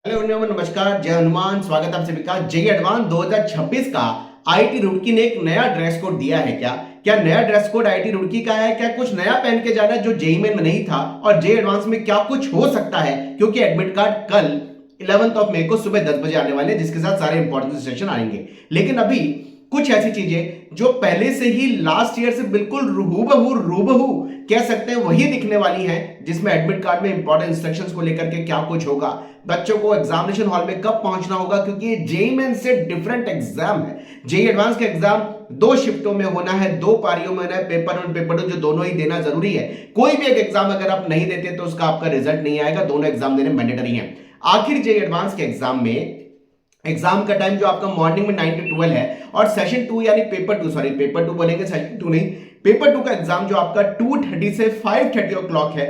Hello नमन नमस्कार, जय हनुमान। स्वागत आप सभी का जेईई एडवांस 2026 का। आईआईटी रुड़की ने एक नया ड्रेस कोड दिया है। क्या नया ड्रेस कोड आईआईटी रुड़की का है? क्या कुछ नया पहन के जाना है जो जेईई में नहीं था? और जेईई एडवांस में क्या कुछ हो सकता है? क्योंकि एडमिट कार्ड कल 11 मई को सुबह 10 बजे आने वाले हैं, जिसके साथ सारे इंपॉर्टेंट सेशन आएंगे। लेकिन अभी कुछ ऐसी चीजें जो पहले से ही लास्ट ईयर से बिल्कुल रूबहू कह सकते हैं वही दिखने वाली हैं, जिसमें एडमिट कार्ड में इंपॉर्टेंट इंस्ट्रक्शंस को लेकर के क्या कुछ होगा, बच्चों को एग्जामिनेशन हॉल में कब पहुंचना होगा, क्योंकि ये जेईई मेन से डिफरेंट एग्जाम है। जेईई एडवांस का एग्जाम 2 शिफ्टों में होना है, 2 पारियों में होना है, पेपर 1 पेपर 2 जो दोनों ही देना जरूरी है। कोई भी एक एग्जाम अगर आप नहीं देते तो उसका आपका रिजल्ट नहीं आएगा, दोनों एग्जाम देने मैंडेटरी है। आखिर जेईई एडवांस के एग्जाम में एग्जाम का टाइम जो आपका मॉर्निंग में 9 to 12 है, और सेशन 2 यानी पेपर 2 बोलेंगे, सेशन 2 नहीं, पेपर 2 का एग्जाम जो आपका 2:30 से 5:30 ओ क्लॉक है।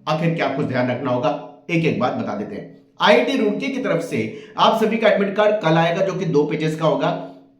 आखिर क्या कुछ ध्यान रखना होगा, एक एक बात बता देते हैं। आईआईटी रुड़की की तरफ से आप सभी का एडमिट कार्ड कल आएगा, जो कि 2 पेजेस का होगा।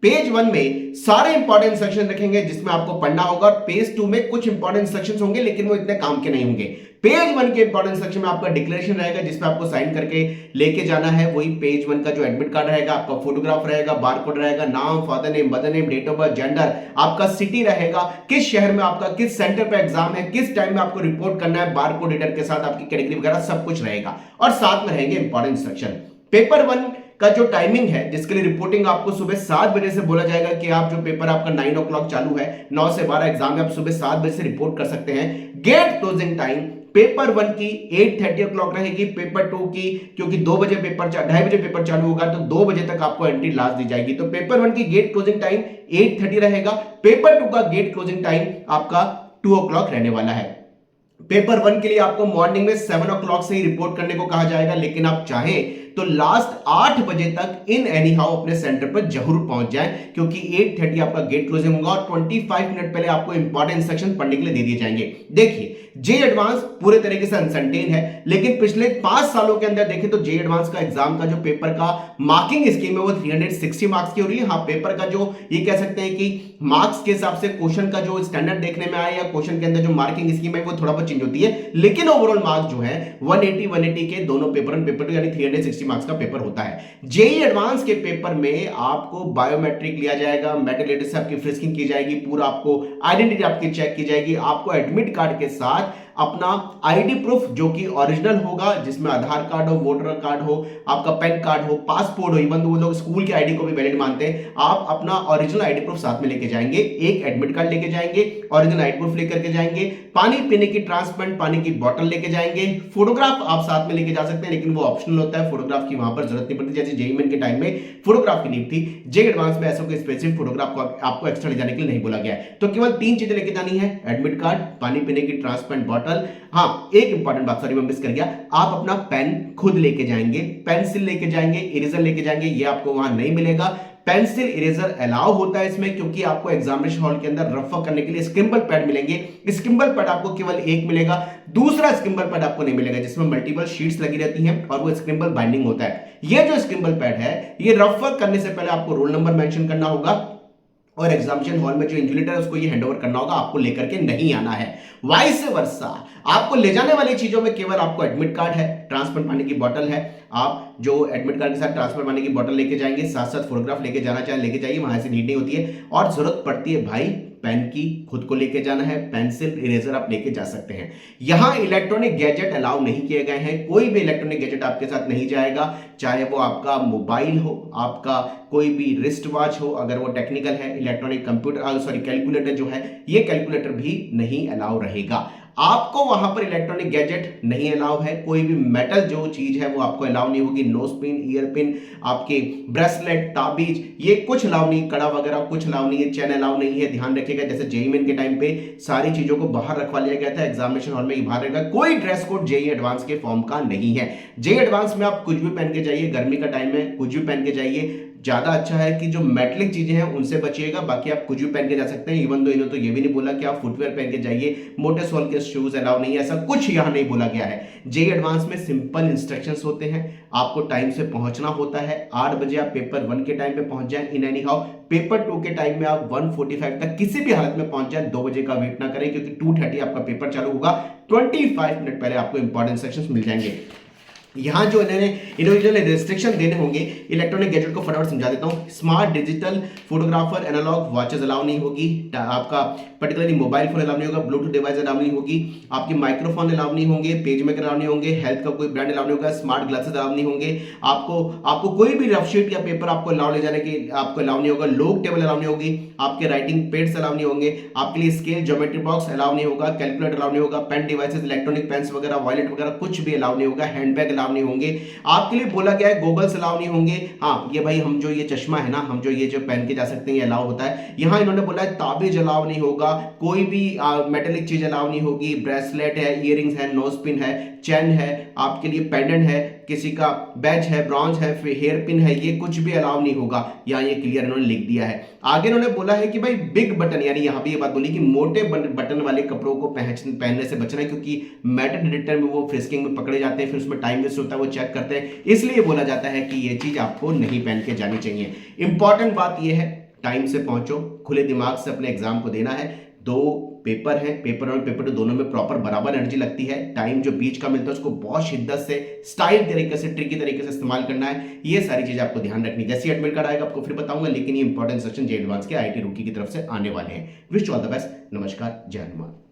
पेज 1 में सारे इंपॉर्टेंट इंस्ट्रक्शन रखेंगे जिसमें आपको पढ़ना होगा, और पेज 2 में कुछ इंपॉर्टेंट इंस्ट्रक्शंस होंगे, लेकिन वो इतने काम के नहीं होंगे। पेज 1 के इंपॉर्टेंट इंस्ट्रक्शन में आपका डिक्लेरेशन रहेगा, जिसमें आपको साइन करके लेके जाना है। वही पेज 1 का जो एडमिट कार्ड रहेगा, आपका फोटोग्राफ रहेगा, बारकोड रहेगा, नाम, father name, mother name, date of birth, gender, आपका सिटी रहेगा, किस शहर में आपका किस सेंटर पे एग्जाम है, किस टाइम में आपको रिपोर्ट करना है, बारकोड रीडर के साथ आपकी कैटेगरी वगैरह सब कुछ रहेगा, और साथ में रहेंगे इंपॉर्टेंट इंस्ट्रक्शन। पेपर 1 का जो टाइमिंग है, जिसके लिए रिपोर्टिंग आपको सुबह 7 बजे से बोला जाएगा कि आप जो पेपर आपका 9 o'clock चालू है, 9 से 12 एग्जाम है, आप सुबह 7 बजे से रिपोर्ट कर सकते हैं। गेट क्लोजिंग टाइम पेपर 1 की 8:30 o'clock रहेगी, पेपर 2 की क्योंकि 2 बजे पेपर 2:30 बजे पेपर चालू होगा, तो 2 बजे तक आपको एंट्री लास्ट दी जाएगी। तो पेपर 1 की गेट क्लोजिंग टाइम 8:30 रहेगा, पेपर 2 का गेट क्लोजिंग टाइम आपका 2 o'clock रहने वाला है। पेपर 1 के लिए आपको मॉर्निंग में 7 o'clock से ही रिपोर्ट करने को कहा जाएगा, लेकिन आप चाहें तो लास्ट 8 बजे तक इन एनी हाउ अपने सेंटर पर जरूर पहुंच जाएं, क्योंकि 8:30 आपका गेट क्लोजिंग होगा, और 25 मिनट पहले आपको इंपॉर्टेंट इंस्ट्रक्शन पढ़ने के लिए दे दिए जाएंगे। देखिए, जेईई एडवांस पूरे तरीके से अनसर्टेन है, लेकिन पिछले 5 सालों के अंदर देखें तो जेईई एडवांस का एग्जाम का जो पेपर का मार्किंग स्कीम है वो 360 मार्क्स की हो रही है। हाँ, पेपर का जो ये कह सकते हैं कि मार्क्स के हिसाब से क्वेश्चन का जो स्टैंडर्ड देखने में आया, या क्वेश्चन के अंदर जो मार्किंग स्कीम है वो थोड़ा बहुत चेंज होती है, लेकिन ओवरऑल मार्क्स जो है 180 के दोनों पेपर 1 पेपर 2 यानी 360 मार्क्स का पेपर होता है। जेईई एडवांस के पेपर में आपको बायोमेट्रिक लिया जाएगा, मेटल डेटा से आपकी फ्रिस्किंग की जाएगी, पूरा आपको आइडेंटिटी आपकी चेक की जाएगी, आपको एडमिट कार्ड के साथ अपना आईडी प्रूफ जो कि ओरिजिनल होगा, जिसमें आधार कार्ड हो, वोटर कार्ड हो, आपका पैन कार्ड हो, पासपोर्ट हो, इवन वो लोग स्कूल के आईडी को भी वैलिड मानते हैं, आप अपना ओरिजिनल आईडी प्रूफ साथ में लेके जाएंगे, एक एडमिट कार्ड लेके जाएंगे, ओरिजिनल आईडी प्रूफ लेकर के जाएंगे, पानी पीने की ट्रांसपेरेंट पानी की बोतल लेके जाएंगे, फोटोग्राफ आप साथ में लेके जा सकते हैं, लेकिन वो ऑप्शनल होता है, फोटोग्राफ की वहां पर जरूरत नहीं पड़ती, जैसे जेईई मेन के टाइम में फोटोग्राफ की नीड थी। जेईई एडवांस में ऐसा कोई स्पेसिफिक फोटोग्राफ को आपको एक्स्ट्रा ले जाने के लिए नहीं बोला गया है। तो केवल 3 चीजें लेके जानी है, एडमिट कार्ड, पानी पीने की ट्रांसपेरेंट बोतल, हाँ एक इंपॉर्टेंट बात, सॉरी मैं मिस कर गया, आप अपना पेन खुद लेके जाएंगे, पेंसिल लेके जाएंगे, इरेजर लेके जाएंगे, ये आपको वहां नहीं मिलेगा। पेंसिल इरेजर अलाउ होता है इसमें, क्योंकि आपको एग्जामिनेशन हॉल के अंदर रफ वर्क करने के लिए स्क्रिम्बल पैड मिलेंगे। स्क्रिम्बल पैड आपको केवल एक मिलेगा, दूसरा स्क्रिम्बल पैड आपको नहीं मिलेगा, जिसमें मल्टीपल शीट्स लगी रहती हैं और वो स्क्रिम्बल बाइंडिंग होता है। ये जो स्क्रिम्बल पैड है, ये रफ वर्क करने से पहले आपको रोल नंबर मेंशन करना होगा, और एग्जामिनेशन हॉल में जो इन्विजिलेटर है उसको ये हैंडओवर करना होगा, आपको लेकर के नहीं आना है। वाइस वर्सा, आपको ले जाने वाली चीजों में केवल आपको एडमिट कार्ड है, ट्रांसपेरेंट पानी की बोतल है, आप जो एडमिट कार्ड के साथ ट्रांसपेरेंट पानी की बोतल लेके जाएंगे, साथ साथ फोटोग्राफ लेके जाना चाहे लेके जाइए, वहां से नीड नहीं होती है। और जरूरत पड़ती है भाई पेन की, खुद को लेके जाना है, पेंसिल इरेजर आप लेके जा सकते हैं। यहां इलेक्ट्रॉनिक गैजेट अलाउ नहीं किए गए हैं, कोई भी इलेक्ट्रॉनिक गैजेट आपके साथ नहीं जाएगा, चाहे वो आपका मोबाइल हो, आपका कोई भी रिस्ट वॉच हो, अगर वो टेक्निकल है, इलेक्ट्रॉनिक कंप्यूटर सॉरी कैलकुलेटर जो है, ये कैलकुलेटर भी नहीं अलाउ रहेगा। आपको वहां पर इलेक्ट्रॉनिक गैजेट नहीं अलाउ है, कोई भी मेटल जो चीज है वो आपको अलाउ नहीं होगी, नोज पिन, ईयर पिन, आपके ब्रेसलेट, ताबीज, ये कुछ अलाउ नहीं, कड़ा वगैरह कुछ अलाउ नहीं है, चैन अलाउ नहीं है। ध्यान रखिएगा, जैसे जेईई मेन के टाइम पे सारी चीजों को बाहर रखवा लिया गया था, एग्जामिनेशन हॉल में ही बाहर रहेगा। कोई ड्रेस कोड जेईई एडवांस के फॉर्म का नहीं है। जेईई एडवांस में आप कुछ भी पहन के जाइए, गर्मी का टाइम है, कुछ भी पहन के जाइए, ज्यादा अच्छा है कि जो मेटलिक चीजें हैं उनसे बचिएगा, बाकी आप कुछ भी पहन के जा सकते हैं। इवन दो इन्होंने तो ये भी नहीं बोला कि आप फुटवेयर पहन के जाइए, मोटे सोल के शूज अलाउ नहीं है, ऐसा कुछ यहां नहीं बोला गया है। जेईई एडवांस में सिंपल इंस्ट्रक्शंस होते हैं, आपको टाइम से पहुंचना होता है, 8 बजे आप पेपर 1 के टाइम पे पहुंच जाएं इन एनी हाउ, पेपर 2 के टाइम में आप 1:45 तक किसी भी हालत में पहुंच जाए, 2 बजे का वेट ना करें, क्योंकि 2:30 आपका पेपर चालू होगा, 25 मिनट पहले आपको इंपॉर्टेंट सेक्शंस मिल जाएंगे। यहाँ जो इन्होंने रेस्ट्रिक्शन देने होंगे इलेक्ट्रॉनिक गैजेट को फटाफट समझा देता हूँ। Smart digital photographer analogue watches allow नहीं होगी, आपका पर्टिकुलरली मोबाइल फोन अलाउ नहीं होगा, ब्लूटूथ डिवाइस अलाउ नहीं होगी, आपके माइक्रोफोन अलाउ नहीं होंगे, पेज मेकर अलाउ नहीं होंगे, हेल्थ का कोई ब्रांड अलाउ नहीं होगा, स्मार्ट ग्लासेस अलाउ नहीं होंगे, आपको कोई भी रफ शीट या पेपर आपको अलाउ ले जाने के आपको अलाउ नहीं होगा, लोग टेबल अलाउ नहीं होगी, आपके राइटिंग पेड्स अलाउ नहीं होंगे, आपके लिए स्केल ज्योमेट्री बॉक्स अलाउ नहीं होगा, कैलकुलेटर अलाउ नहीं होगा, पेन डिवाइसेस इलेक्ट्रॉनिक पेन्स वगैरह वॉलेट वगैरह कुछ भी अलाउ नहीं होगा, हैंडबैग अलाउ नहीं होंगे। आपके लिए बोला गया है गोगल्स अलाउ नहीं होंगे। हाँ ये भाई हम जो ये चश्मा है ना, हम जो ये जो पहन के जा सकते हैं ये अलाउ होता है। यहाँ इन्होंने बोला है ताबीज अलाउ नहीं होगा, कोई भी मेटेलिक चीज अलाउ नहीं होगी, ब्रेसलेट है, इयरिंग्स है, नोज पिन है, चेन है, आपके लिए पेंडेंट है, किसी का बैच है, ब्रॉन्ज है, हेयर पिन है, ये कुछ भी अलाउ नहीं होगा। यहाँ ये क्लियर इन्होंने लिख दिया है। आगे इन्होंने बोला है कि भाई बिग बटन, यानी यहाँ पे ये बात बोली कि मोटे बटन वाले कपड़ों को पहनने से बचना है, क्योंकि मेटल डिटेक्टर में वो फ्रिस्किंग में पकड़े जाते हैं, फिर उसमें टाइम वेस्ट होता है, वो चेक करते हैं, इसलिए बोला जाता है कि ये चीज आपको नहीं पहन के जानी चाहिए। इंपॉर्टेंट बात ये है टाइम से पहुंचो, खुले दिमाग से अपने एग्जाम को देना है। 2 पेपर है, पेपर 1 और पेपर 2 दोनों में प्रॉपर बराबर एनर्जी लगती है। टाइम जो बीच का मिलता है उसको बहुत शिद्दत से, स्टाइल तरीके से, ट्रिकी तरीके से इस्तेमाल करना है। ये सारी चीजें आपको ध्यान रखनी। जैसे एडमिट कार्ड आएगा आपको फिर बताऊंगा, लेकिन ये इंपॉर्टेंट सेक्शन जे एडवांस के आईटी रुड़की की तरफ से आने वाले हैं। Wish all the best. नमस्कार, जय हनुमान।